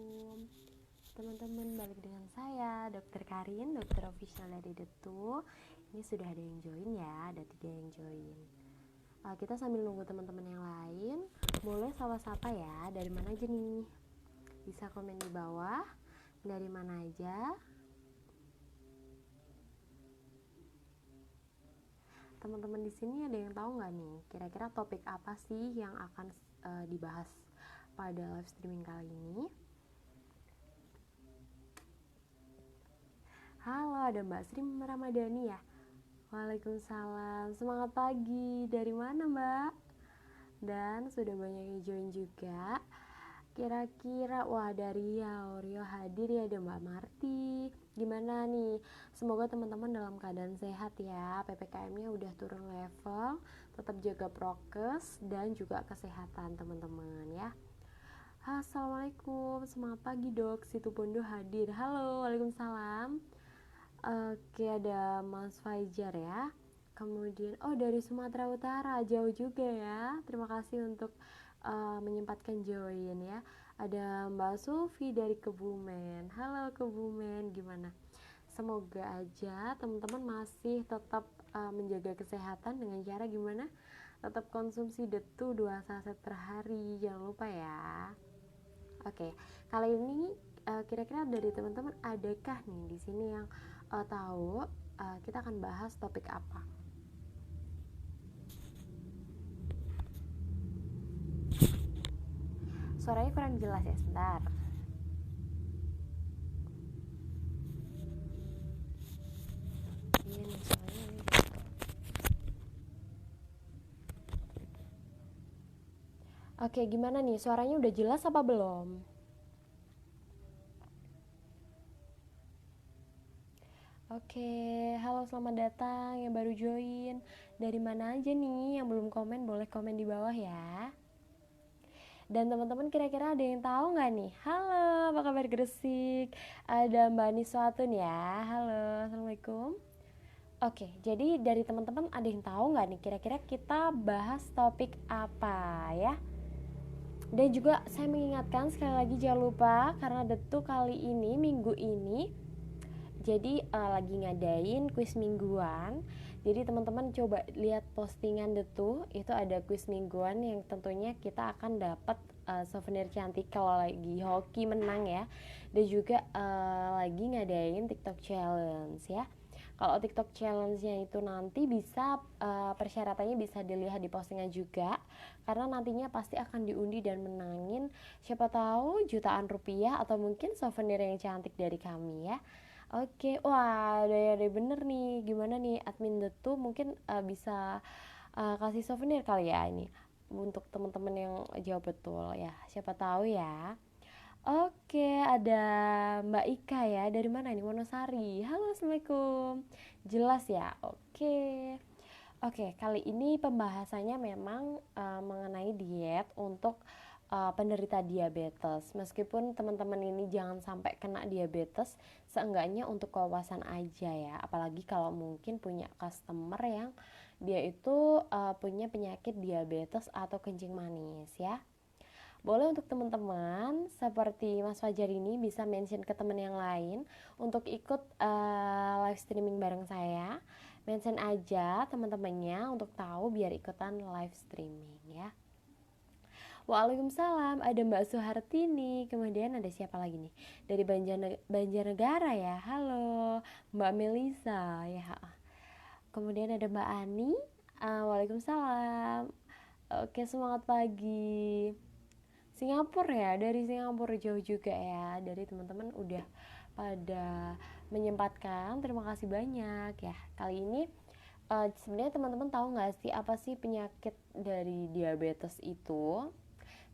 Assalamualaikum teman-teman, balik dengan saya Dr. Karin, dokter official dari Detu. Ini sudah ada yang join ya, ada 3 yang join. Kita sambil nunggu teman-teman yang lain, boleh sapa-sapa ya. Dari mana aja nih? Bisa komen di bawah. Dari mana aja? Teman-teman di sini ada yang tahu nggak nih? Kira-kira topik apa sih yang akan dibahas pada live streaming kali ini? Halo, ada Mbak Sri Ramadhani ya? Waalaikumsalam, semangat pagi. Dari mana Mbak? Dan sudah banyak yang join juga. Kira-kira, wah dari Rio hadir ya, ada Mbak Marti. Gimana nih? Semoga teman-teman dalam keadaan sehat ya. PPKM-nya udah turun level, tetap jaga prokes dan juga kesehatan teman-teman ya. Assalamualaikum, semangat pagi dok. Situbondo hadir. Halo, waalaikumsalam. Oke, ada Mas Fajar ya. Kemudian, dari Sumatera Utara, jauh juga ya. Terima kasih untuk menyempatkan join ya. Ada Mbak Sufi dari Kebumen. Halo Kebumen, gimana? Semoga aja teman-teman masih tetap menjaga kesehatan dengan cara gimana? Tetap konsumsi Detu 2 saset per hari, jangan lupa ya. Oke, kali ini kira-kira dari teman-teman adakah nih di sini yang tahu kita akan bahas topik apa? Suaranya kurang jelas ya, sebentar. Iya nih, suaranya ini. Oke, gimana nih? Suaranya udah jelas apa belum? Oke, halo selamat datang yang baru join. Dari mana aja nih yang belum komen, boleh komen di bawah ya. Dan teman-teman kira-kira ada yang tahu nggak nih? Halo, apa kabar Gresik? Ada Mbak Niswatun ya. Halo, assalamualaikum. Oke, jadi dari teman-teman ada yang tahu nggak nih kira-kira kita bahas topik apa ya? Dan juga saya mengingatkan sekali lagi jangan lupa karena Detu kali ini minggu ini jadi lagi ngadain kuis mingguan. Jadi teman-teman coba lihat postingan Detu, itu ada kuis mingguan yang tentunya kita akan dapat souvenir cantik kalau lagi hoki menang ya. Dan juga lagi ngadain TikTok challenge ya. Kalau TikTok challenge-nya itu nanti bisa persyaratannya bisa dilihat di postingan juga, karena nantinya pasti akan diundi dan menangin siapa tahu jutaan rupiah atau mungkin souvenir yang cantik dari kami ya. Oke, wah ada bener nih. Gimana nih admin Detu mungkin bisa kasih souvenir kali ya ini untuk teman-teman yang jawab betul ya. Siapa tahu ya. Oke, ada Mbak Ika ya. Dari mana nih? Wonosari. Halo, assalamualaikum. Jelas ya. Oke, kali ini pembahasannya memang mengenai diet untuk penderita diabetes. Meskipun teman-teman ini jangan sampai kena diabetes, seenggaknya untuk kewawasan aja ya. Apalagi kalau mungkin punya customer yang dia itu punya penyakit diabetes atau kencing manis ya. Boleh untuk teman-teman seperti Mas Fajar ini bisa mention ke teman yang lain untuk ikut live streaming bareng saya. Mention aja teman-temannya untuk tahu biar ikutan live streaming ya. Waalaikumsalam, ada Mbak Suhartini. Kemudian ada siapa lagi nih? Dari Banjarnegara ya. Halo, Mbak Melisa ya. Kemudian ada Mbak Ani. Waalaikumsalam. Oke, semangat pagi. Singapura ya, dari Singapura jauh juga ya. Dari teman-teman udah pada menyempatkan, terima kasih banyak ya. Kali ini sebenarnya teman-teman tahu nggak sih apa sih penyakit dari diabetes itu?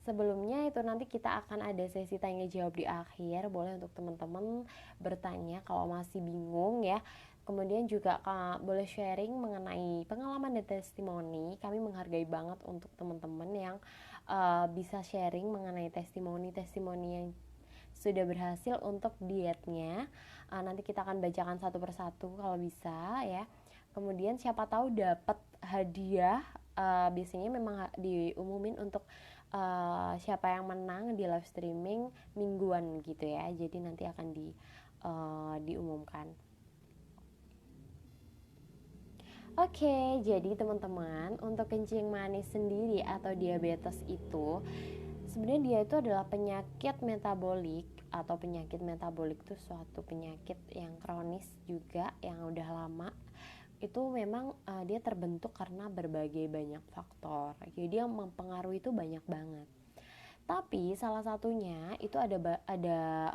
Sebelumnya itu nanti kita akan ada sesi tanya jawab di akhir. Boleh untuk teman-teman bertanya kalau masih bingung ya. Kemudian juga boleh sharing mengenai pengalaman dan testimoni. Kami menghargai banget untuk teman-teman yang bisa sharing mengenai testimoni-testimoni yang sudah berhasil untuk dietnya. Nanti kita akan bacakan satu persatu kalau bisa ya. Kemudian siapa tahu dapat hadiah. Biasanya memang diumumin untuk siapa yang menang di live streaming mingguan gitu ya. Jadi nanti akan diumumkan. Oke, jadi teman-teman, untuk kencing manis sendiri atau diabetes itu sebenarnya dia itu adalah penyakit metabolik, atau penyakit metabolik itu suatu penyakit yang kronis juga yang udah lama. Itu memang dia terbentuk karena berbagai banyak faktor. Jadi yang mempengaruhi itu banyak banget. Tapi salah satunya itu ada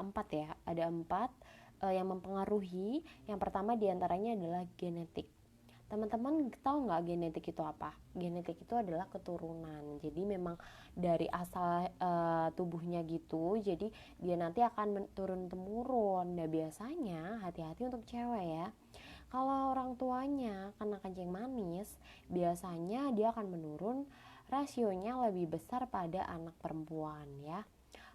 4 ya, ada 4 yang mempengaruhi. Yang pertama diantaranya adalah genetik. Teman-teman tahu nggak genetik itu apa? Genetik itu adalah keturunan. Jadi memang dari asal tubuhnya gitu. Jadi dia nanti akan turun temurun. Nah biasanya hati-hati untuk cewek ya. Kalau orang tuanya kena kencing manis, biasanya dia akan menurun, rasionya lebih besar pada anak perempuan ya.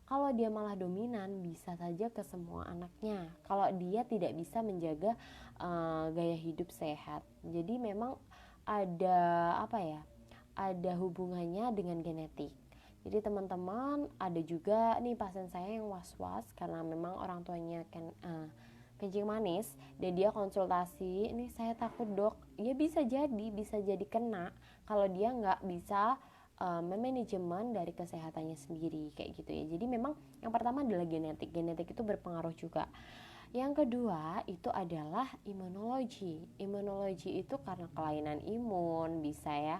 Kalau dia malah dominan, bisa saja ke semua anaknya. Kalau dia tidak bisa menjaga gaya hidup sehat. Jadi memang ada apa ya? Ada hubungannya dengan genetik. Jadi teman-teman, ada juga nih pasien saya yang was-was karena memang orang tuanya kencing manis, dan dia konsultasi, ini saya takut dok. Ya bisa jadi kena kalau dia nggak bisa memanajemen dari kesehatannya sendiri kayak gitu ya. Jadi memang yang pertama adalah genetik itu berpengaruh juga. Yang kedua itu adalah imunologi itu karena kelainan imun bisa ya.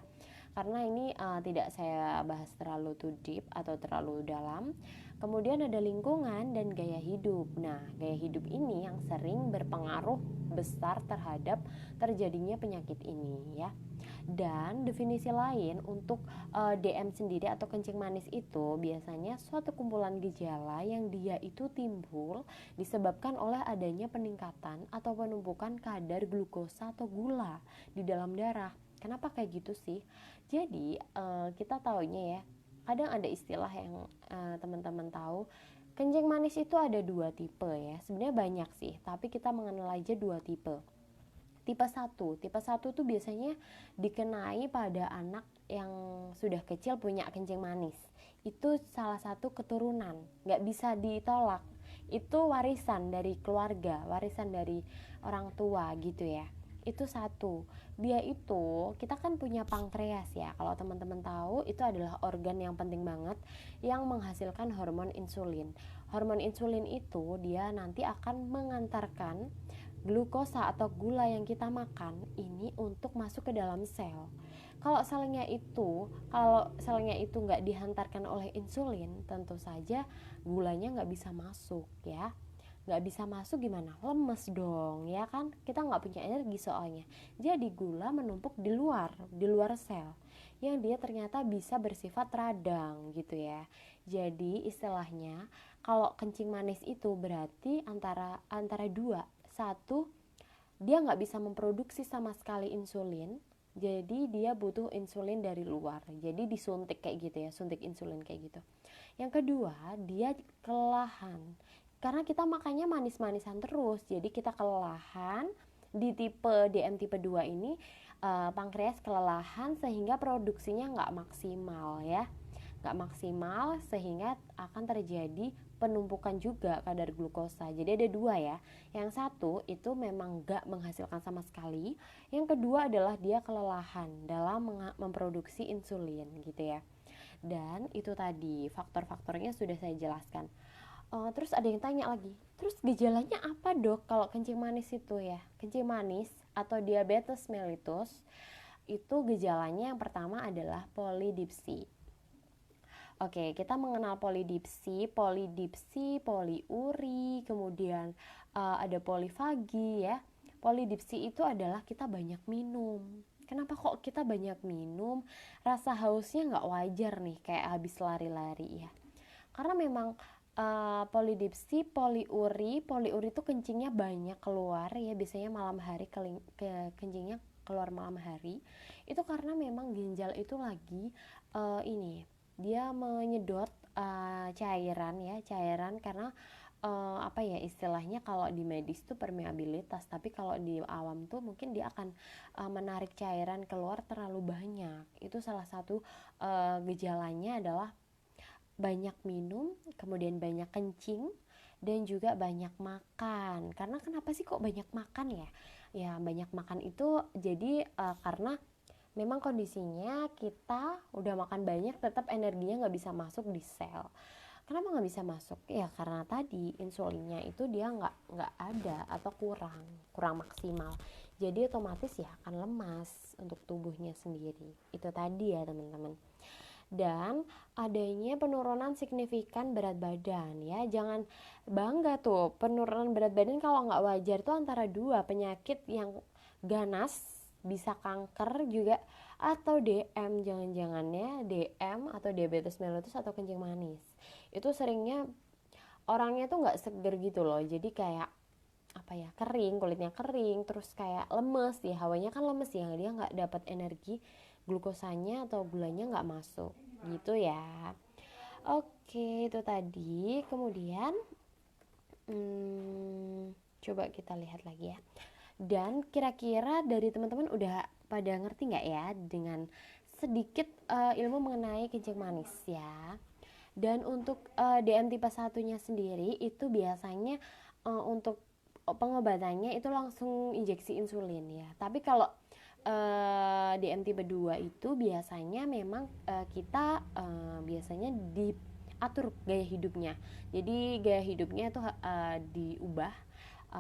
Karena ini tidak saya bahas terlalu too deep atau terlalu dalam. Kemudian ada lingkungan dan gaya hidup. Nah, gaya hidup ini yang sering berpengaruh besar terhadap terjadinya penyakit ini ya. Dan definisi lain untuk DM sendiri atau kencing manis itu biasanya suatu kumpulan gejala yang dia itu timbul disebabkan oleh adanya peningkatan atau penumpukan kadar glukosa atau gula di dalam darah. Kenapa kayak gitu sih? Jadi kita taunya ya, kadang ada istilah yang teman-teman tahu, kencing manis itu ada 2 tipe ya. Sebenarnya banyak sih, tapi kita mengenal aja 2 tipe. Tipe 1 tuh biasanya dikenai pada anak yang sudah kecil punya kencing manis. Itu salah satu keturunan, nggak bisa ditolak. Itu warisan dari keluarga, warisan dari orang tua gitu ya. Itu satu. Dia itu, kita kan punya pankreas ya. Kalau teman-teman tahu, itu adalah organ yang penting banget yang menghasilkan hormon insulin. Hormon insulin itu dia nanti akan mengantarkan glukosa atau gula yang kita makan ini untuk masuk ke dalam sel. Kalau selnya itu nggak dihantarkan oleh insulin, tentu saja gulanya nggak bisa masuk ya. Nggak bisa masuk gimana? Lemes dong ya kan? Kita nggak punya energi soalnya. Jadi gula menumpuk di luar sel, yang dia ternyata bisa bersifat radang gitu ya. Jadi istilahnya kalau kencing manis itu berarti antara dua. Satu, dia nggak bisa memproduksi sama sekali insulin, jadi dia butuh insulin dari luar, jadi disuntik kayak gitu ya, suntik insulin kayak gitu. Yang kedua, dia kelelahan karena kita makannya manis-manisan terus, jadi kita kelelahan. Di DM tipe 2 ini pankreas kelelahan sehingga produksinya nggak maksimal ya, nggak maksimal sehingga akan terjadi penumpukan juga kadar glukosa. Jadi ada 2 ya. Yang satu itu memang nggak menghasilkan sama sekali. Yang kedua adalah dia kelelahan dalam memproduksi insulin gitu ya. Dan itu tadi faktor-faktornya sudah saya jelaskan. Terus ada yang tanya lagi, terus gejalanya apa dok kalau kencing manis itu ya? Kencing manis atau diabetes mellitus itu gejalanya yang pertama adalah polidipsi. Oke, kita mengenal polidipsi, poliuri, kemudian ada polifagi ya. Polidipsi itu adalah kita banyak minum. Kenapa kok kita banyak minum? Rasa hausnya nggak wajar nih, kayak habis lari-lari ya. Karena memang polidipsi, poliuri itu kencingnya banyak keluar ya, biasanya malam hari kencingnya keluar malam hari. Itu karena memang ginjal itu lagi ini dia menyedot cairan karena apa ya istilahnya, kalau di medis tuh permeabilitas, tapi kalau di awam tuh mungkin dia akan menarik cairan keluar terlalu banyak. Itu salah satu gejalanya adalah banyak minum, kemudian banyak kencing, dan juga banyak makan. Karena kenapa sih kok banyak makan ya? Ya banyak makan itu jadi karena memang kondisinya kita udah makan banyak tetap energinya nggak bisa masuk di sel. Kenapa nggak bisa masuk? Ya karena tadi insulinnya itu dia nggak ada atau kurang maksimal. Jadi otomatis ya akan lemas untuk tubuhnya sendiri. Itu tadi ya teman-teman. Dan adanya penurunan signifikan berat badan ya, jangan bangga tuh penurunan berat badan kalau nggak wajar tuh antara dua penyakit yang ganas, bisa kanker juga, atau DM, jangan-jangannya DM atau diabetes mellitus atau kencing manis. Itu seringnya orangnya tuh nggak seger gitu loh, jadi kayak apa ya, kering, kulitnya kering, terus kayak lemes ya, hawanya kan lemes ya, dia nggak dapat energi, glukosanya atau gulanya nggak masuk gitu ya. Oke, itu tadi. Kemudian coba kita lihat lagi ya. Dan kira-kira dari teman-teman udah pada ngerti nggak ya dengan sedikit ilmu mengenai kencing manis ya. Dan untuk DM tipe 1-nya sendiri itu biasanya untuk pengobatannya itu langsung injeksi insulin ya. Tapi kalau DM tipe 2 itu biasanya memang kita biasanya diatur gaya hidupnya. Jadi gaya hidupnya itu diubah,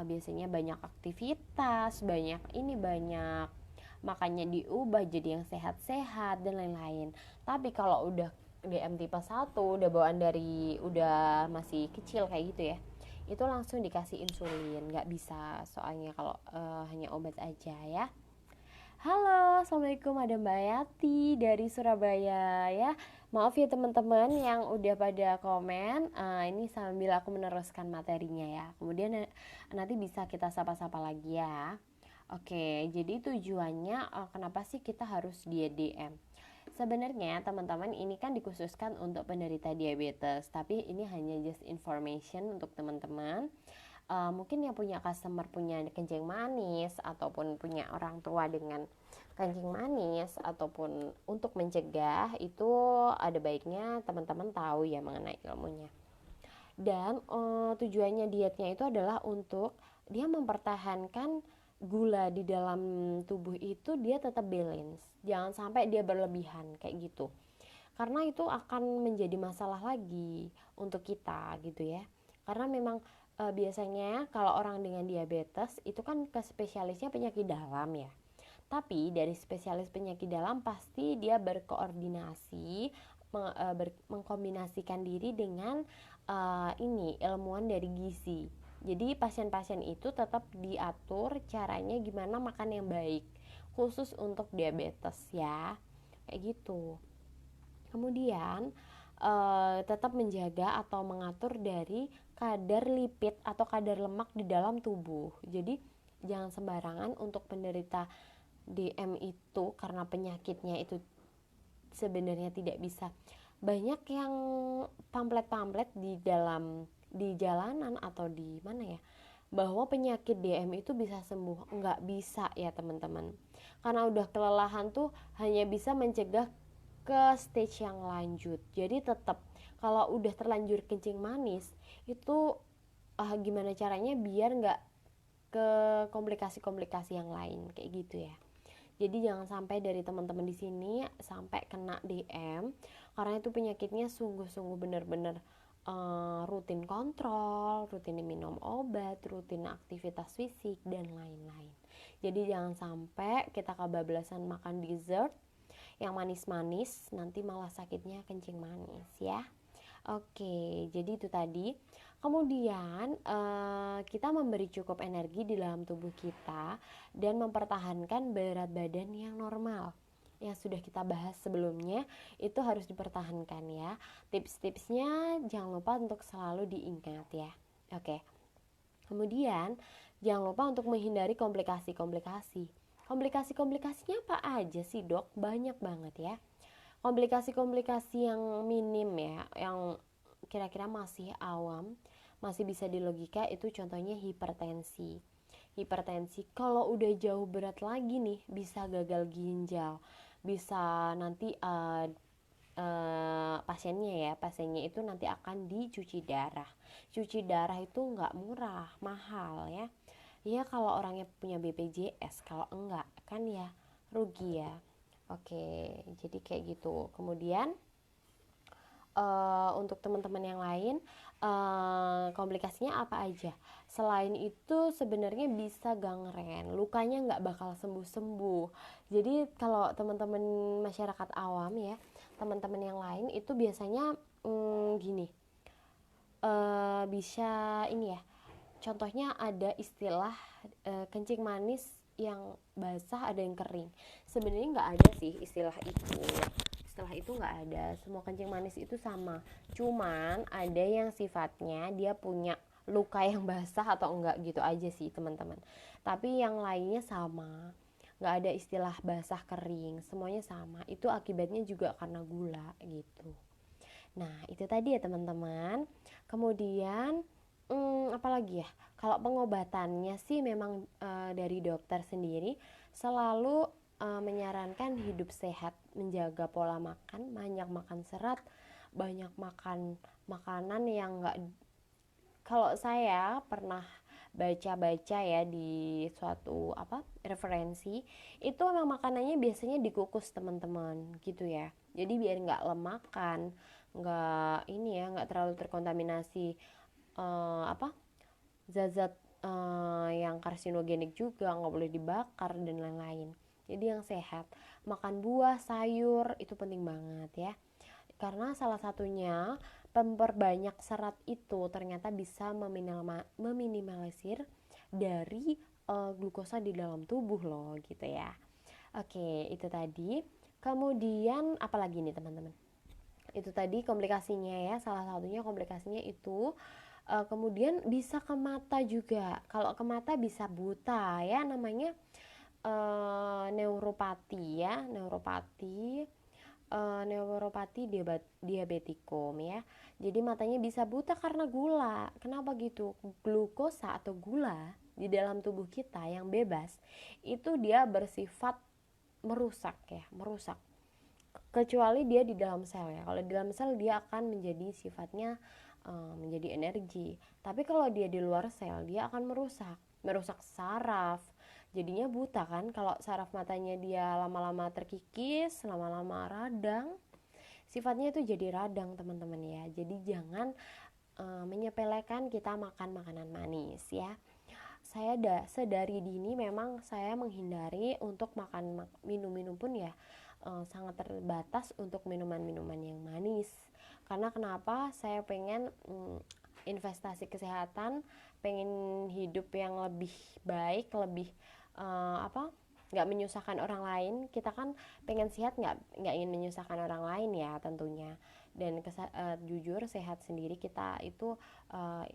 biasanya banyak aktivitas, banyak makannya diubah jadi yang sehat-sehat dan lain-lain. Tapi kalau udah DM tipe 1 udah bawaan dari udah masih kecil kayak gitu ya, itu langsung dikasih insulin, nggak bisa soalnya kalau hanya obat aja ya. Halo, assalamualaikum, ada Mbak Yati dari Surabaya ya. Maaf ya teman-teman yang udah pada komen. Ini sambil aku meneruskan materinya ya. Kemudian nanti bisa kita sapa-sapa lagi ya. Oke, jadi tujuannya kenapa sih kita harus di DM? Sebenarnya teman-teman ini kan dikhususkan untuk penderita diabetes, tapi ini hanya just information untuk teman-teman. Mungkin yang punya customer punya kencing manis ataupun punya orang tua dengan kencing manis, ataupun untuk mencegah itu ada baiknya teman-teman tahu ya mengenai ilmunya. Dan tujuannya dietnya itu adalah untuk dia mempertahankan gula di dalam tubuh itu dia tetap balance, jangan sampai dia berlebihan kayak gitu, karena itu akan menjadi masalah lagi untuk kita gitu ya. Karena memang biasanya kalau orang dengan diabetes itu kan ke spesialisnya penyakit dalam ya, tapi dari spesialis penyakit dalam pasti dia berkoordinasi mengkombinasikan diri dengan ini ilmuwan dari gizi. Jadi pasien-pasien itu tetap diatur caranya gimana makan yang baik khusus untuk diabetes ya, kayak gitu. Kemudian tetap menjaga atau mengatur dari kadar lipid atau kadar lemak di dalam tubuh. Jadi jangan sembarangan untuk penderita DM itu, karena penyakitnya itu sebenarnya tidak bisa. Banyak yang pamflet-pamflet di jalanan atau di mana ya, bahwa penyakit DM itu bisa sembuh. Nggak bisa ya teman-teman, karena udah kelelahan tuh hanya bisa mencegah ke stage yang lanjut. Jadi tetap kalau udah terlanjur kencing manis itu gimana caranya biar nggak ke komplikasi-komplikasi yang lain kayak gitu ya. Jadi jangan sampai dari teman-teman di sini sampai kena DM, karena itu penyakitnya sungguh-sungguh benar-benar rutin kontrol, rutin minum obat, rutin aktivitas fisik dan lain-lain. Jadi jangan sampai kita kebablasan makan dessert yang manis-manis, nanti malah sakitnya kencing manis ya. Oke, jadi itu tadi. Kemudian kita memberi cukup energi di dalam tubuh kita dan mempertahankan berat badan yang normal. Yang sudah kita bahas sebelumnya itu harus dipertahankan ya. Tips-tipsnya jangan lupa untuk selalu diingat ya. Oke. Kemudian jangan lupa untuk menghindari komplikasi-komplikasi. Komplikasi-komplikasinya apa aja sih dok? Banyak banget ya. Komplikasi-komplikasi yang minim ya, yang kira-kira masih awam, masih bisa dilogika, itu contohnya hipertensi. Hipertensi kalau udah jauh berat lagi nih bisa gagal ginjal, bisa nanti pasiennya ya, pasiennya itu nanti akan dicuci darah. Cuci darah itu nggak murah, mahal ya. Ya kalau orangnya punya BPJS, kalau enggak kan ya rugi ya. Oke, jadi kayak gitu. Kemudian untuk teman-teman yang lain, komplikasinya apa aja? Selain itu sebenarnya bisa gangren, lukanya nggak bakal sembuh-sembuh. Jadi kalau teman-teman masyarakat awam ya, teman-teman yang lain itu biasanya gini, bisa ini ya. Contohnya ada istilah kencing manis yang basah, ada yang kering. Sebenarnya nggak ada sih istilah itu. Istilah itu nggak ada. Semua kencing manis itu sama. Cuman ada yang sifatnya dia punya luka yang basah atau enggak gitu aja sih teman-teman. Tapi yang lainnya sama. Nggak ada istilah basah kering. Semuanya sama. Itu akibatnya juga karena gula gitu. Nah itu tadi ya teman-teman. Kemudian apalagi ya, kalau pengobatannya sih memang dari dokter sendiri selalu menyarankan hidup sehat, menjaga pola makan, banyak makan serat, banyak makan makanan yang enggak. Kalau saya pernah baca-baca ya di suatu referensi, itu memang makanannya biasanya dikukus teman-teman gitu ya, jadi biar nggak lemakan, nggak ini ya, nggak terlalu terkontaminasi zat-zat yang karsinogenik juga, nggak boleh dibakar dan lain-lain. Jadi yang sehat, makan buah, sayur itu penting banget ya, karena salah satunya memperbanyak serat itu ternyata bisa meminimalisir dari glukosa di dalam tubuh loh gitu ya. Oke, itu tadi. Kemudian apalagi nih teman-teman, itu tadi komplikasinya ya, salah satunya komplikasinya itu kemudian bisa ke mata juga. Kalau ke mata bisa buta ya, namanya neuropati ya, neuropati diabetikum ya. Jadi matanya bisa buta karena gula. Kenapa gitu? Glukosa atau gula di dalam tubuh kita yang bebas itu dia bersifat merusak ya, merusak. Kecuali dia di dalam sel ya. Kalau di dalam sel dia akan menjadi sifatnya menjadi energi. Tapi kalau dia di luar sel dia akan merusak saraf. Jadinya buta kan. Kalau saraf matanya dia lama-lama terkikis, lama-lama radang, sifatnya itu jadi radang teman-teman ya. Jadi jangan menyepelekan kita makan makanan manis ya. Saya sedari dini memang saya menghindari untuk makan minum-minum pun ya sangat terbatas untuk minuman-minuman yang manis. Karena kenapa? Saya pengen investasi kesehatan, pengen hidup yang lebih baik, lebih nggak menyusahkan orang lain. Kita kan pengen sehat, nggak ingin menyusahkan orang lain ya tentunya. Dan jujur sehat sendiri kita itu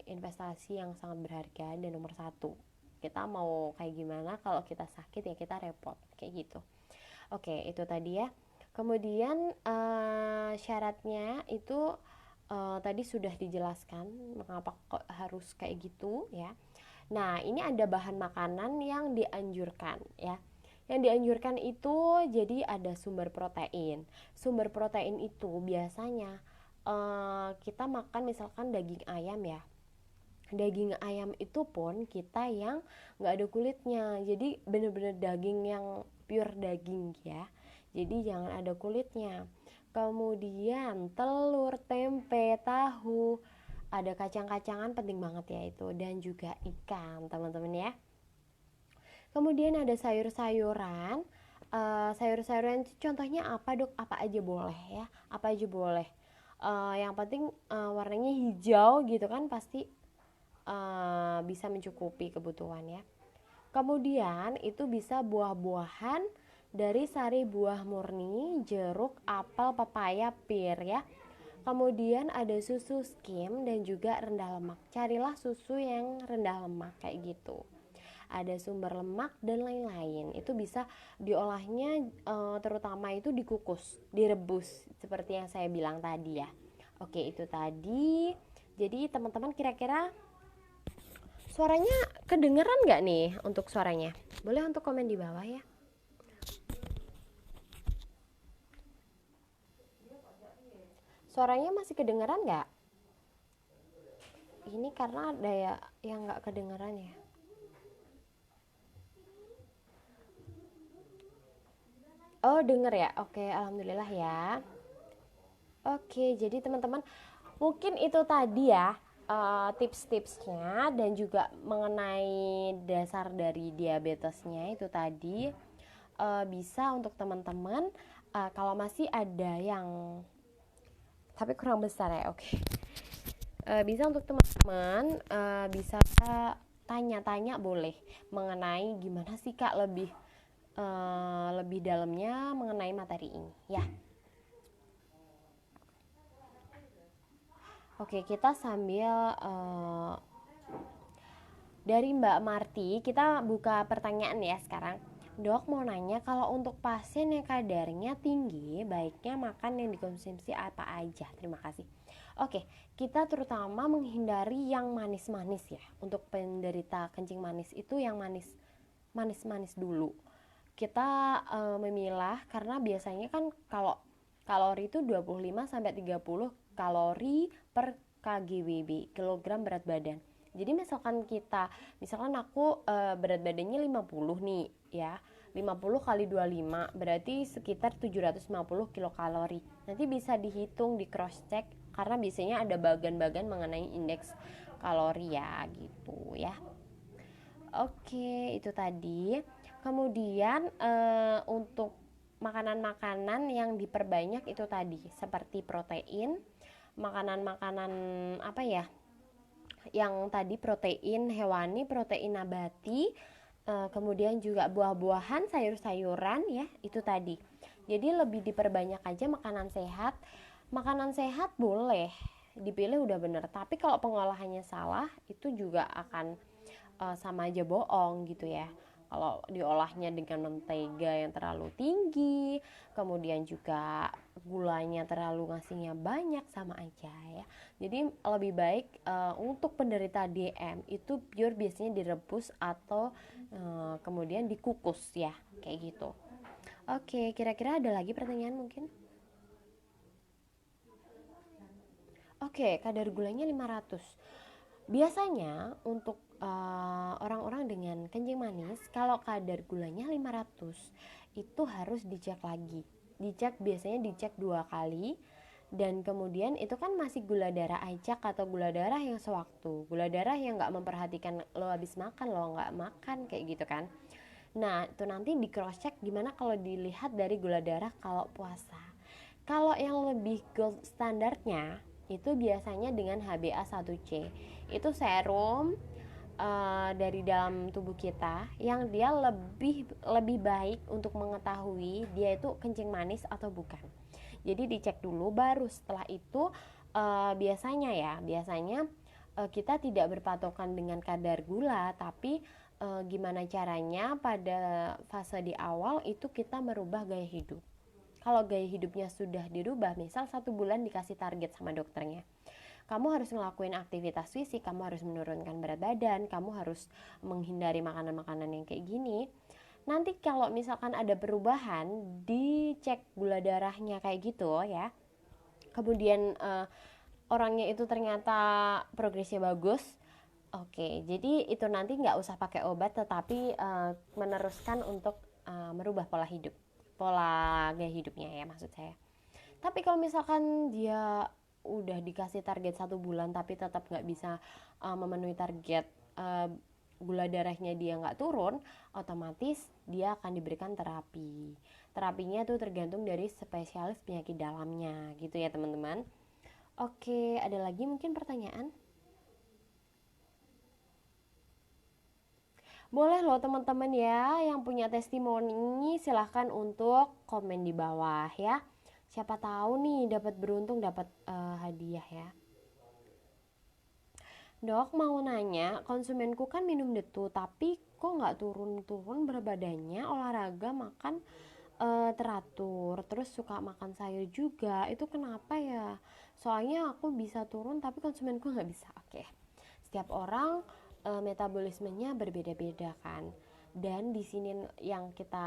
investasi yang sangat berharga dan nomor satu. Kita mau kayak gimana kalau kita sakit ya kita repot kayak gitu. Oke, itu tadi ya. Kemudian syaratnya itu tadi sudah dijelaskan mengapa kok harus kayak gitu ya. Nah, ini ada bahan makanan yang dianjurkan ya. Yang dianjurkan itu jadi ada sumber protein. Sumber protein itu biasanya kita makan misalkan daging ayam ya. Daging ayam itu pun kita yang nggak ada kulitnya. Jadi bener-bener daging yang pure daging ya. Jadi jangan ada kulitnya. Kemudian telur, tempe, tahu, ada kacang-kacangan penting banget ya itu, dan juga ikan teman-teman ya. Kemudian ada sayur-sayuran. Sayur-sayuran contohnya apa dok? Apa aja boleh ya? Apa aja boleh. Yang penting warnanya hijau gitu kan pasti bisa mencukupi kebutuhan ya. Kemudian itu bisa buah-buahan dari sari buah murni, jeruk, apel, pepaya, pir ya. Kemudian ada susu skim dan juga rendah lemak. Carilah susu yang rendah lemak kayak gitu. Ada sumber lemak dan lain-lain. Itu bisa diolahnya terutama itu dikukus, direbus seperti yang saya bilang tadi ya. Oke, itu tadi. Jadi teman-teman kira-kira suaranya kedengeran nggak nih untuk suaranya? Boleh untuk komen di bawah ya. Suaranya masih kedengeran nggak? Ini karena ada ya yang nggak kedengeran ya. Oh, denger ya? Oke, alhamdulillah ya. Oke, jadi teman-teman, mungkin itu tadi ya tips-tipsnya dan juga mengenai dasar dari diabetesnya itu tadi. Bisa untuk teman-teman kalau masih ada yang tapi kurang besar ya, oke. Bisa untuk teman-teman bisa tanya-tanya boleh mengenai gimana sih Kak lebih dalamnya mengenai materi ini ya. Oke, kita sambil dari Mbak Marti, kita buka pertanyaan ya sekarang. Dok mau nanya, kalau untuk pasien yang kadarnya tinggi, baiknya makan yang dikonsumsi apa aja? Terima kasih. Oke, kita terutama menghindari yang manis-manis ya. Untuk penderita kencing manis itu yang manis-manis dulu. Kita memilah karena biasanya kan kalau kalori itu 25 sampai 30 kalori per kgwb, kilogram berat badan. Jadi misalkan aku berat badannya 50 nih ya. 50 kali 25 berarti sekitar 750 kilokalori. Nanti bisa dihitung di cross check karena biasanya ada bagan-bagan mengenai indeks kalori ya gitu ya. Oke, itu tadi. Kemudian untuk makanan-makanan yang diperbanyak itu tadi seperti protein, makanan-makanan apa ya? Yang tadi protein hewani, protein nabati, kemudian juga buah-buahan, sayur-sayuran ya, itu tadi. Jadi lebih diperbanyak aja makanan sehat. Makanan sehat boleh dipilih udah bener, tapi kalau pengolahannya salah itu juga akan sama aja bohong gitu ya. Kalau diolahnya dengan mentega yang terlalu tinggi, kemudian juga gulanya terlalu ngasihnya banyak, sama aja ya. Jadi lebih baik untuk penderita DM itu pure biasanya direbus atau kemudian dikukus ya, kayak gitu. Oke, kira-kira ada lagi pertanyaan mungkin? Oke, kadar gulanya 500. Biasanya untuk orang-orang dengan kencing manis, kalau kadar gulanya 500 itu harus dicek lagi. Biasanya dicek 2 kali. Dan kemudian itu kan masih gula darah acak atau gula darah yang sewaktu. Gula darah yang gak memperhatikan lo habis makan, lo gak makan, kayak gitu kan. Nah, itu nanti di cross check gimana kalau dilihat dari gula darah kalau puasa. Kalau yang lebih gold standarnya itu biasanya dengan HbA1c. Itu serum dari dalam tubuh kita yang dia lebih baik untuk mengetahui dia itu kencing manis atau bukan. Jadi dicek dulu, baru setelah itu biasanya kita tidak berpatokan dengan kadar gula, tapi gimana caranya pada fase di awal itu kita merubah gaya hidup. Kalau gaya hidupnya sudah dirubah, misal 1 bulan dikasih target sama dokternya, kamu harus ngelakuin aktivitas fisik, kamu harus menurunkan berat badan, kamu harus menghindari makanan-makanan yang kayak gini. Nanti kalau misalkan ada perubahan, dicek gula darahnya kayak gitu ya. Kemudian orangnya itu ternyata progresnya bagus. Oke, jadi itu nanti nggak usah pakai obat, tetapi meneruskan untuk merubah pola gaya hidupnya ya, maksud saya. Tapi kalau misalkan dia udah dikasih target 1 bulan tapi tetap nggak bisa memenuhi target, gula darahnya dia nggak turun, otomatis dia akan diberikan terapi. Terapinya tuh tergantung dari spesialis penyakit dalamnya gitu ya teman-teman. Oke, ada lagi mungkin pertanyaan? Boleh loh teman-teman ya yang punya testimoni, silahkan untuk komen di bawah ya. Siapa tahu nih dapat beruntung dapat hadiah ya. Dok mau nanya, konsumenku kan minum detu tapi kok nggak turun-turun berat badannya, olahraga makan teratur, terus suka makan sayur juga, itu kenapa ya? Soalnya aku bisa turun tapi konsumenku nggak bisa. Oke, setiap orang metabolismenya berbeda-beda kan. Dan di sini yang kita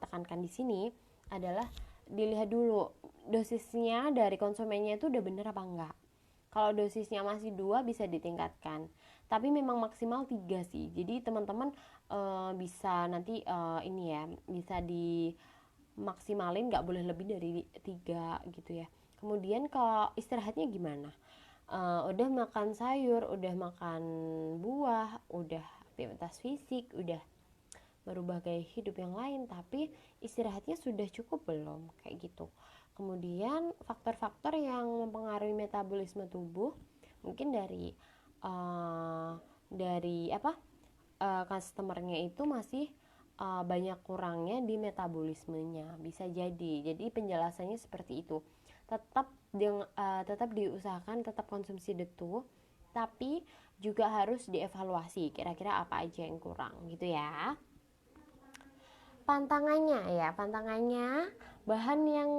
tekankan di sini adalah dilihat dulu dosisnya dari konsumennya itu udah bener apa enggak. Kalau dosisnya masih 2 bisa ditingkatkan, tapi memang maksimal 3 sih. Jadi teman-teman bisa nanti ini ya, bisa dimaksimalin, nggak boleh lebih dari 3 gitu ya. Kemudian kalau istirahatnya gimana? Udah makan sayur, udah makan buah, udah aktivitas fisik, udah merubah gaya hidup yang lain, tapi istirahatnya sudah cukup belum, kayak gitu. Kemudian faktor-faktor yang mempengaruhi metabolisme tubuh mungkin dari apa, customernya itu masih banyak kurangnya di metabolismenya, bisa jadi penjelasannya seperti itu. Tetap diusahakan tetap konsumsi detu, tapi juga harus dievaluasi kira-kira apa aja yang kurang gitu ya. Pantangannya bahan yang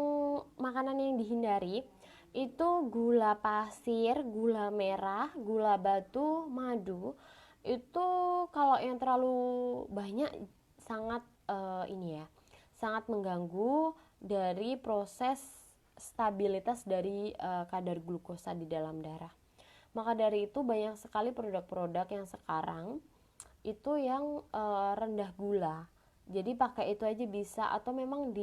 makanan yang dihindari itu gula pasir, gula merah, gula batu, madu. Itu kalau yang terlalu banyak sangat ini ya, sangat mengganggu dari proses stabilitas dari kadar glukosa di dalam darah. Maka dari itu banyak sekali produk-produk yang sekarang itu yang rendah gula. Jadi pakai itu aja bisa, atau memang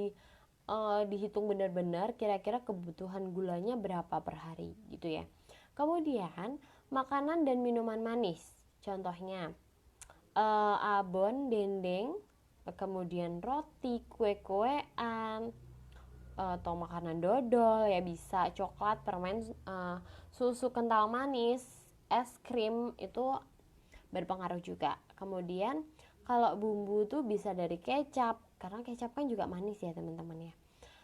dihitung benar-benar kira-kira kebutuhan gulanya berapa per hari gitu ya. Kemudian makanan dan minuman manis, contohnya abon, dendeng, kemudian roti, kue-kuean, atau makanan dodol ya bisa, coklat, permen, susu kental manis, es krim itu berpengaruh juga. Kemudian kalau bumbu tuh bisa dari kecap, karena kecap kan juga manis ya teman-teman ya.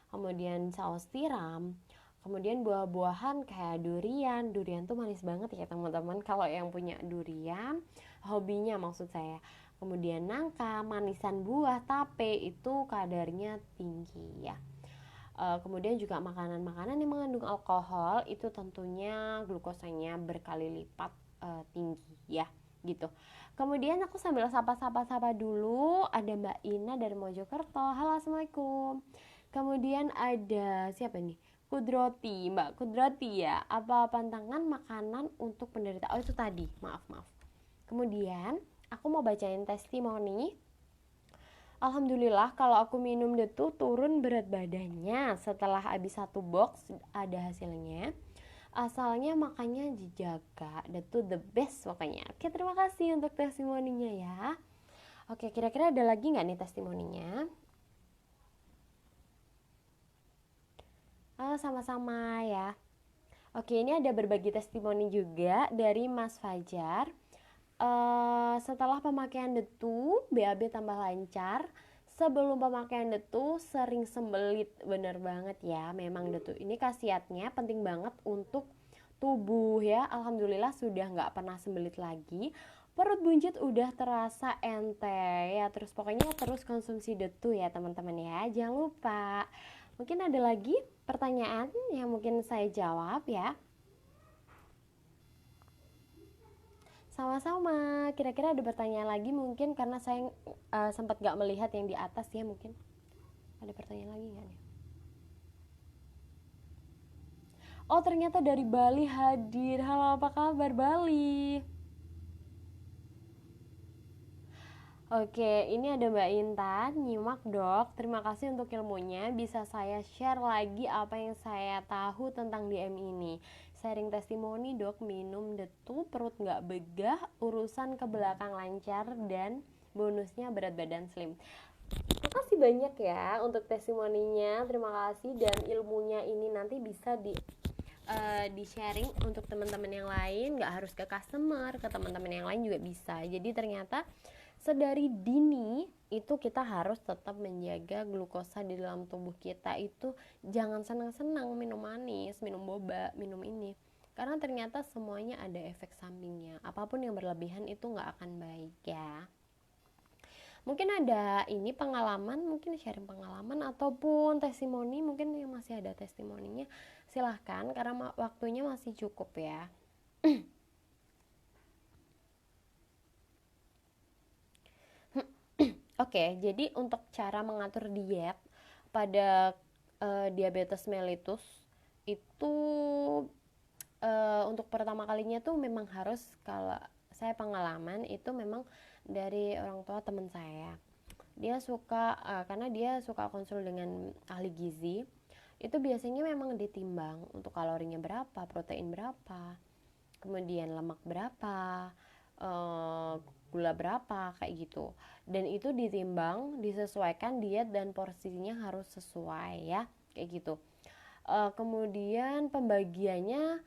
Kemudian saus tiram, kemudian buah-buahan kayak durian tuh manis banget ya teman-teman. Kalau yang punya durian, hobinya maksud saya. Kemudian nangka, manisan buah, tape itu kadarnya tinggi ya. Kemudian juga makanan-makanan yang mengandung alkohol itu tentunya glukosanya berkali lipat tinggi ya gitu. Kemudian aku sambil sapa-sapa dulu, ada Mbak Ina dari Mojokerto. Halo, assalamualaikum. Kemudian ada siapa nih? Kudroti, Mbak Kudroti ya. Apa pantangan makanan untuk penderita? Oh itu tadi, maaf. Kemudian aku mau bacain testimoni. Alhamdulillah kalau aku minum detu turun berat badannya. Setelah habis 1 box ada hasilnya. Asalnya makanya dijaga, detu the best pokoknya. Oke, terima kasih untuk testimoninya ya. Oke, kira-kira ada lagi nggak nih testimoninya? Sama-sama ya. Oke, ini ada berbagi testimoni juga dari Mas Fajar. Setelah pemakaian detu, BAB tambah lancar. Sebelum pemakaian detu sering sembelit. Bener banget ya, memang detu ini khasiatnya penting banget untuk tubuh ya. Alhamdulillah sudah nggak pernah sembelit lagi. Perut buncit udah terasa ente ya. Terus pokoknya terus konsumsi detu ya teman-teman ya. Jangan lupa. Mungkin ada lagi pertanyaan yang mungkin saya jawab ya. Sama-sama. Kira-kira ada pertanyaan lagi mungkin, karena saya sempat gak melihat yang di atas ya, mungkin ada pertanyaan lagi gak nih? Oh ternyata dari Bali hadir. Halo, apa kabar Bali? Oke, ini ada Mbak Intan, nyimak dok. Terima kasih untuk ilmunya. Bisa saya share lagi apa yang saya tahu tentang DM ini. Sharing testimoni dok, minum detu, perut nggak begah, urusan ke belakang lancar, dan bonusnya berat badan slim. Terima kasih banyak ya untuk testimoninya. Terima kasih, dan ilmunya ini nanti bisa di sharing untuk teman-teman yang lain, nggak harus ke customer, ke teman-teman yang lain juga bisa. Jadi ternyata sedari dini itu kita harus tetap menjaga glukosa di dalam tubuh kita. Itu jangan senang-senang minum manis, minum boba, minum ini, karena ternyata semuanya ada efek sampingnya. Apapun yang berlebihan itu nggak akan baik ya. Mungkin ada ini pengalaman, mungkin sharing pengalaman ataupun testimoni, mungkin yang masih ada testimoninya silahkan, karena waktunya masih cukup ya. Oke, jadi untuk cara mengatur diet pada diabetes mellitus itu untuk pertama kalinya tuh memang harus, kalau saya pengalaman itu memang dari orang tua teman saya. Dia suka karena dia suka konsul dengan ahli gizi, itu biasanya memang ditimbang untuk kalorinya berapa, protein berapa, kemudian lemak berapa, eh, gula berapa, kayak gitu. Dan itu ditimbang, disesuaikan diet dan porsinya harus sesuai ya, kayak gitu. Kemudian pembagiannya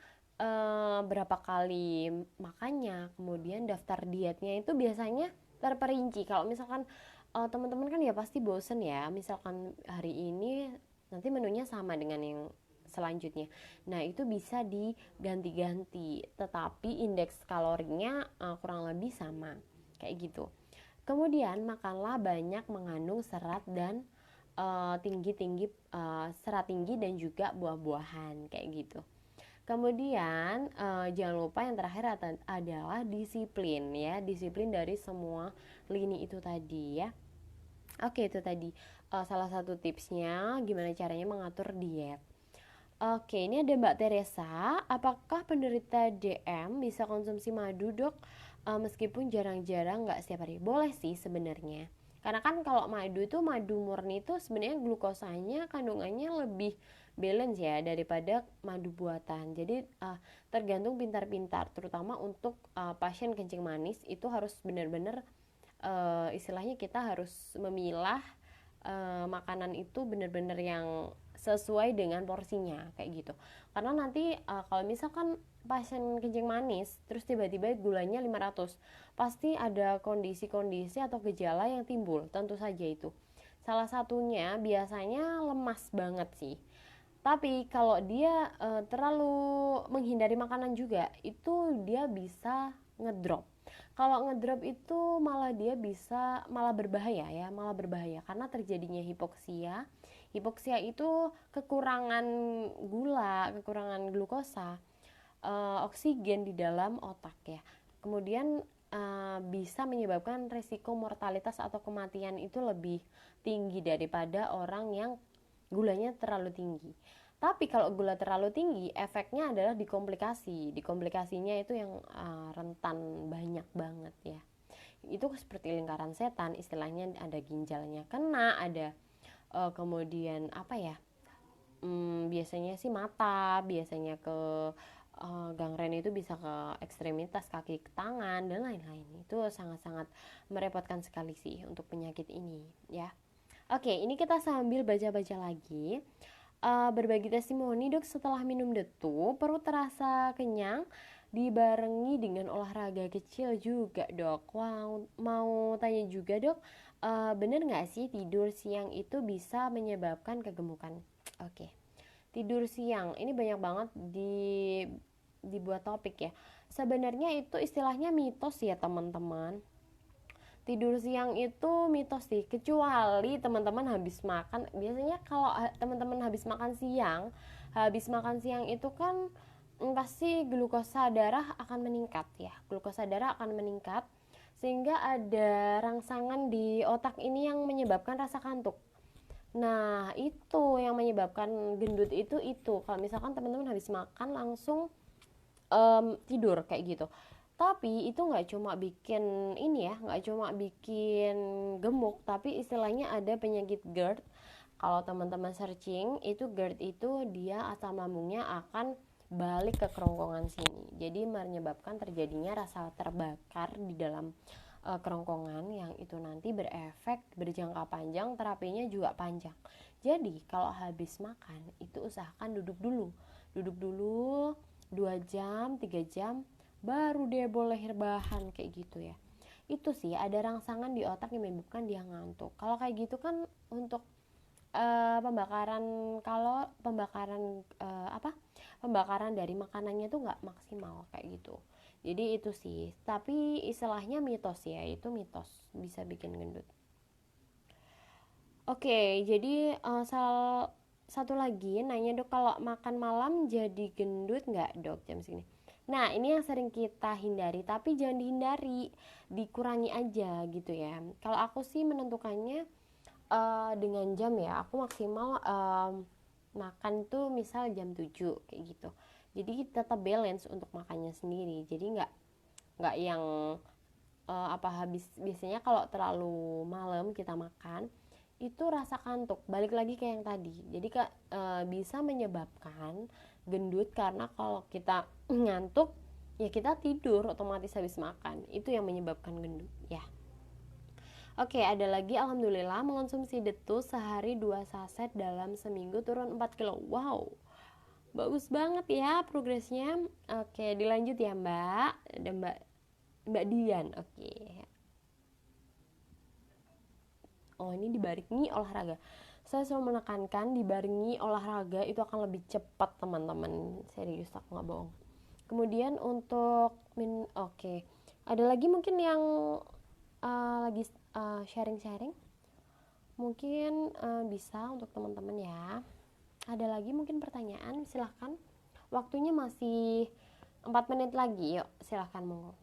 berapa kali makannya, kemudian daftar dietnya itu biasanya terperinci. Kalau misalkan teman-teman kan ya pasti bosen ya, misalkan hari ini nanti menunya sama dengan yang selanjutnya. Nah, itu bisa diganti-ganti, tetapi indeks kalorinya kurang lebih sama, kayak gitu. Kemudian makanlah banyak mengandung serat dan tinggi-tinggi serat tinggi dan juga buah-buahan, kayak gitu. Kemudian jangan lupa yang terakhir adalah disiplin ya, disiplin dari semua lini itu tadi ya. Oke, itu tadi salah satu tipsnya gimana caranya mengatur diet. Oke, ini ada Mbak Teresa. Apakah penderita DM bisa konsumsi madu, Dok? Meskipun jarang-jarang, nggak setiap hari. Boleh sih sebenarnya. Karena kan kalau madu itu, madu murni itu sebenarnya glukosanya kandungannya lebih balance ya daripada madu buatan. Jadi tergantung pintar-pintar, terutama untuk pasien kencing manis itu harus benar-benar istilahnya kita harus memilah makanan itu benar-benar yang sesuai dengan porsinya, kayak gitu. Karena nanti kalau misalkan pasien kencing manis terus tiba-tiba gulanya 500, pasti ada kondisi-kondisi atau gejala yang timbul, tentu saja itu. Salah satunya biasanya lemas banget sih. Tapi kalau dia terlalu menghindari makanan juga, itu dia bisa ngedrop. Kalau ngedrop itu malah dia bisa malah berbahaya ya, malah berbahaya karena terjadinya hipoksia. Hipoksia itu kekurangan gula, kekurangan glukosa, oksigen di dalam otak ya. Kemudian bisa menyebabkan resiko mortalitas atau kematian itu lebih tinggi daripada orang yang gulanya terlalu tinggi. Tapi kalau gula terlalu tinggi, efeknya adalah di komplikasi. Di komplikasinya itu yang rentan banyak banget ya. Itu seperti lingkaran setan, istilahnya ada ginjalnya kena, ada kemudian apa ya? Biasanya sih mata, biasanya ke gangren itu bisa ke ekstremitas kaki, ke tangan dan lain-lain. Itu sangat-sangat merepotkan sekali sih untuk penyakit ini ya. Oke, ini kita sambil baca-baca lagi. Berbagi testimoni, Dok, setelah minum detu perut terasa kenyang dibarengi dengan olahraga kecil juga, Dok. Wow, mau tanya juga, Dok, bener nggak sih tidur siang itu bisa menyebabkan kegemukan? Oke, tidur siang ini banyak banget dibuat topik ya. Sebenarnya itu istilahnya mitos ya, teman-teman. Tidur siang itu mitos sih, kecuali teman-teman habis makan. Biasanya kalau teman-teman habis makan siang itu kan pasti glukosa darah akan meningkat ya, glukosa darah akan meningkat sehingga ada rangsangan di otak ini yang menyebabkan rasa kantuk. Nah, itu yang menyebabkan gendut itu kalau misalkan teman-teman habis makan langsung tidur kayak gitu. Tapi itu nggak cuma bikin ini ya, nggak cuma bikin gemuk, tapi istilahnya ada penyakit GERD. Kalau teman-teman searching itu GERD itu dia asam lambungnya akan balik ke kerongkongan sini, jadi menyebabkan terjadinya rasa terbakar di dalam kerongkongan yang itu nanti berefek berjangka panjang, terapinya juga panjang. Jadi kalau habis makan itu usahakan duduk dulu 2 jam 3 jam baru dia boleh rebahan kayak gitu ya. Itu sih ada rangsangan di otak yang menyebabkan dia ngantuk. Kalau kayak gitu kan untuk pembakaran, kalau pembakaran dari makanannya tuh nggak maksimal kayak gitu. Jadi itu sih, tapi istilahnya mitos ya, itu mitos bisa bikin gendut. Oke, jadi satu lagi nanya, Dok, kalau makan malam jadi gendut nggak, Dok, jam segini? Nah, ini yang sering kita hindari, tapi jangan dihindari, dikurangi aja gitu ya. Kalau aku sih menentukannya dengan jam ya, aku maksimal makan tuh misal jam 7 kayak gitu. Jadi tetap balance untuk makannya sendiri. Jadi nggak yang habis biasanya kalau terlalu malam kita makan itu rasa kantuk, balik lagi ke yang tadi. Jadi bisa menyebabkan gendut karena kalau kita ngantuk ya kita tidur otomatis habis makan, itu yang menyebabkan gendut ya. Oke, ada lagi, alhamdulillah mengonsumsi detu sehari 2 saset dalam seminggu turun 4 kilo. Wow, bagus banget ya progresnya. Oke, dilanjut ya Mbak. Ada Mbak Dian. Oke. Oh, ini dibarengi olahraga. Saya selalu menekankan dibarengi olahraga itu akan lebih cepat teman-teman. Serius, aku nggak bohong. Kemudian untuk oke. Ada lagi mungkin yang lagi sharing-sharing. Mungkin bisa untuk teman-teman ya. Ada lagi mungkin pertanyaan, silahkan. Waktunya masih 4 menit lagi, yuk silahkan monggo.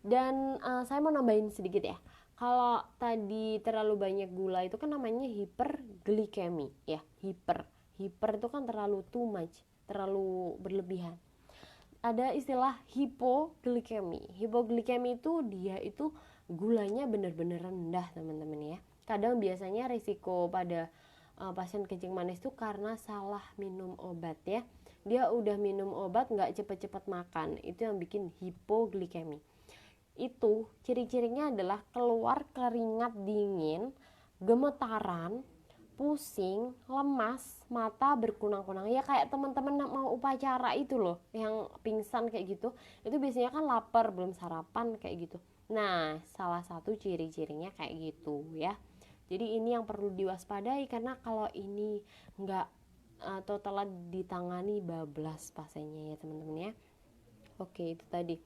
Dan saya mau nambahin sedikit ya. Kalau tadi terlalu banyak gula itu kan namanya hiperglikemi ya. Hiper itu kan terlalu too much, terlalu berlebihan. Ada istilah hipoglikemi. Hipoglikemi itu dia itu gulanya benar-benar rendah teman-teman ya. Kadang biasanya risiko pada pasien kencing manis itu karena salah minum obat ya. Dia udah minum obat nggak cepet-cepet makan, itu yang bikin hipoglikemi. Itu ciri-cirinya adalah keluar keringat dingin, gemetaran, pusing, lemas, mata berkunang-kunang. Ya kayak teman-teman mau upacara itu loh, yang pingsan kayak gitu. Itu biasanya kan lapar, belum sarapan kayak gitu. Nah, salah satu ciri-cirinya kayak gitu ya. Jadi ini yang perlu diwaspadai, karena kalau ini nggak atau telah ditangani bablas pasiennya ya teman-teman ya. Oke, itu tadi.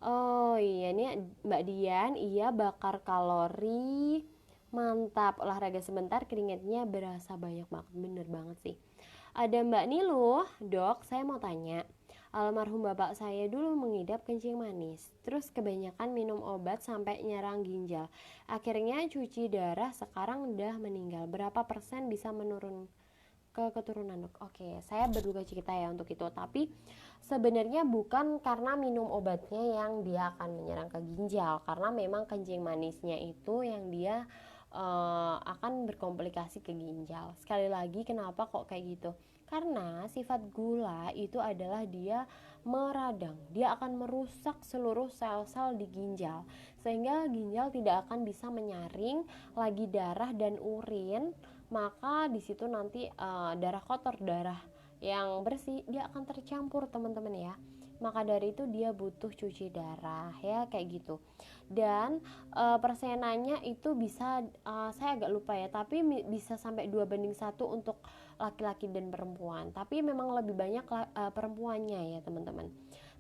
Oh iya, ini Mbak Dian, iya bakar kalori, mantap, olahraga sebentar keringetnya berasa banyak banget, bener banget sih. Ada Mbak Niluh, dok, saya mau tanya, almarhum bapak saya dulu mengidap kencing manis, terus kebanyakan minum obat sampai nyerang ginjal, akhirnya cuci darah, sekarang udah meninggal, berapa persen bisa menurun ke keturunan dok? Oke, saya berduka cita ya untuk itu, tapi sebenarnya bukan karena minum obatnya yang dia akan menyerang ke ginjal, karena memang kencing manisnya itu yang dia akan berkomplikasi ke ginjal. Sekali lagi, kenapa kok kayak gitu? Karena sifat gula itu adalah dia meradang, dia akan merusak seluruh sel-sel di ginjal, sehingga ginjal tidak akan bisa menyaring lagi darah dan urin. Maka di situ nanti darah kotor, darah yang bersih dia akan tercampur teman-teman ya. Maka dari itu dia butuh cuci darah ya, kayak gitu. Dan persenannya itu bisa saya agak lupa ya, tapi bisa sampai 2:1 untuk laki-laki dan perempuan. Tapi memang lebih banyak perempuannya ya teman-teman.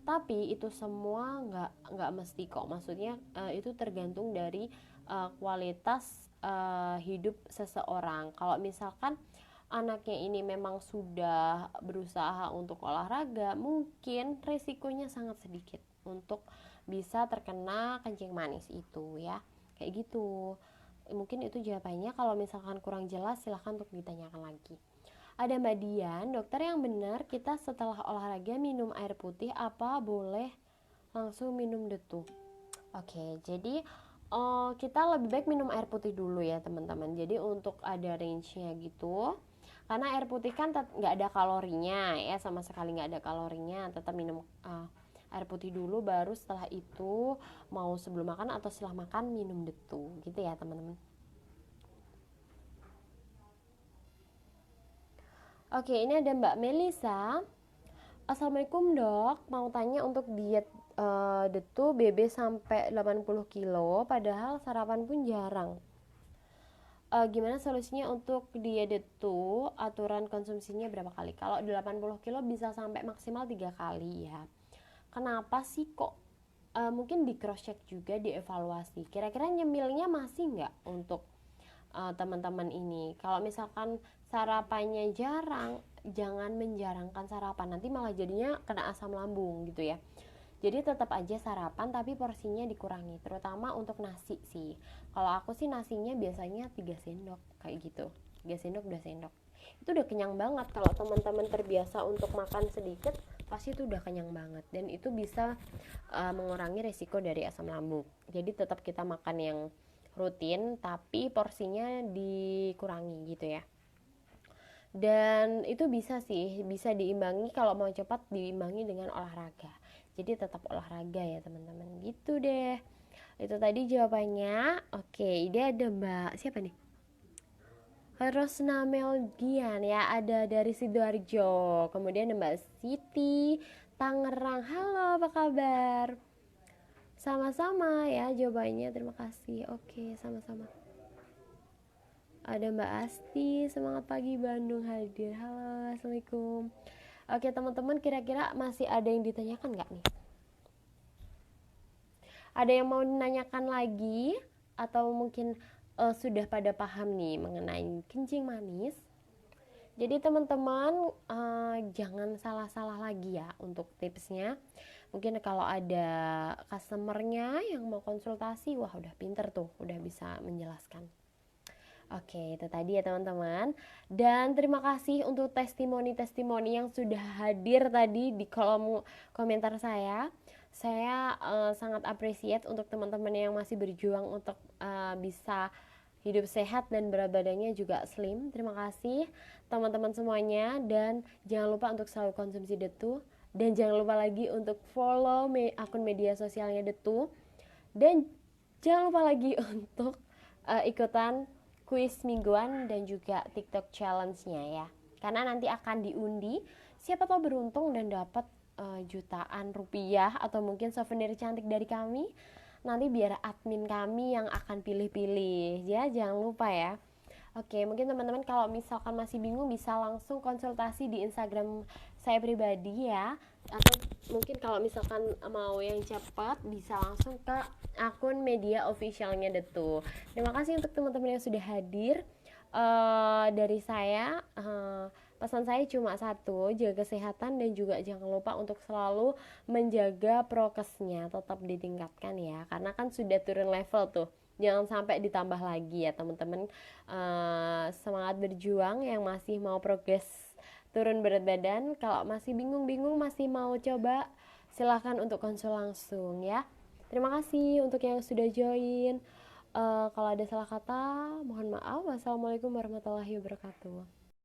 Tapi itu semua nggak mesti kok. Maksudnya itu tergantung dari kualitas hidup seseorang. Kalau misalkan anaknya ini memang sudah berusaha untuk olahraga, mungkin resikonya sangat sedikit untuk bisa terkena kencing manis itu ya, kayak gitu. Mungkin itu jawabannya. Kalau misalkan kurang jelas silahkan untuk ditanyakan lagi. Ada Mbak Dian, dokter, yang benar kita setelah olahraga minum air putih apa boleh langsung minum detu? Oke, jadi kita lebih baik minum air putih dulu ya teman-teman. Jadi untuk ada range-nya gitu, karena air putih kan nggak ada kalorinya ya, sama sekali nggak ada kalorinya. Tetap minum air putih dulu, baru setelah itu mau sebelum makan atau setelah makan minum detu gitu ya teman-teman. Oke, ini ada Mbak Melisa. Assalamualaikum dok, mau tanya untuk diet detu BB sampai 80 kilo padahal sarapan pun jarang. Gimana solusinya untuk diet detu, aturan konsumsinya berapa kali? Kalau 80 kilo bisa sampai maksimal 3 kali ya. Kenapa sih kok? Mungkin di cross check juga, dievaluasi. Kira-kira nyemilnya masih nggak untuk teman-teman ini? Kalau misalkan sarapannya jarang, jangan menjarangkan sarapan, nanti malah jadinya kena asam lambung gitu ya. Jadi tetap aja sarapan tapi porsinya dikurangi, terutama untuk nasi sih. Kalau aku sih nasinya biasanya 3 sendok kayak gitu. 3 sendok 2 sendok. Itu udah kenyang banget. Kalau teman-teman terbiasa untuk makan sedikit, pasti itu udah kenyang banget dan itu bisa mengurangi resiko dari asam lambung. Jadi tetap kita makan yang rutin tapi porsinya dikurangi gitu ya. Dan itu bisa sih, bisa diimbangi kalau mau cepat diimbangi dengan olahraga. Jadi tetap olahraga ya teman-teman. Gitu deh. Itu tadi jawabannya. Oke, ini ada Mbak siapa nih? Rosna Melgian ya, ada dari Sidoarjo. Kemudian Mbak Siti Tangerang. Halo, apa kabar? Sama-sama ya jawabannya. Terima kasih. Oke, sama-sama. Ada Mbak Asti, semangat pagi Bandung hadir. Halo, assalamualaikum. Oke teman-teman, kira-kira masih ada yang ditanyakan nggak nih? Ada yang mau dinanyakan lagi? Atau mungkin sudah pada paham nih mengenai kencing manis? Jadi teman-teman jangan salah-salah lagi ya untuk tipsnya. Mungkin kalau ada customernya yang mau konsultasi, wah udah pinter tuh, udah bisa menjelaskan. Oke, itu tadi ya teman-teman. Dan terima kasih untuk testimoni-testimoni yang sudah hadir tadi di kolom komentar saya. Saya sangat appreciate untuk teman-teman yang masih berjuang untuk bisa hidup sehat dan berat badannya juga slim. Terima kasih teman-teman semuanya dan jangan lupa untuk selalu konsumsi Detu dan jangan lupa lagi untuk follow akun media sosialnya Detu dan jangan lupa lagi untuk ikutan kuis mingguan dan juga TikTok challenge-nya ya. Karena nanti akan diundi, siapa tahu beruntung dan dapat jutaan rupiah atau mungkin souvenir cantik dari kami. Nanti biar admin kami yang akan pilih-pilih ya, jangan lupa ya. Oke, mungkin teman-teman kalau misalkan masih bingung bisa langsung konsultasi di Instagram saya pribadi ya. Atau mungkin kalau misalkan mau yang cepat bisa langsung ke akun media officialnya Detu. Terima kasih untuk teman-teman yang sudah hadir. Dari saya pesan saya cuma satu, jaga kesehatan dan juga jangan lupa untuk selalu menjaga prokesnya, tetap ditingkatkan ya, karena kan sudah turun level tuh, jangan sampai ditambah lagi ya teman-teman. Semangat berjuang yang masih mau progres turun berat badan. Kalau masih bingung-bingung, masih mau coba, silahkan untuk konsul langsung ya. Terima kasih untuk yang sudah join. Kalau ada salah kata, mohon maaf. Wassalamualaikum warahmatullahi wabarakatuh.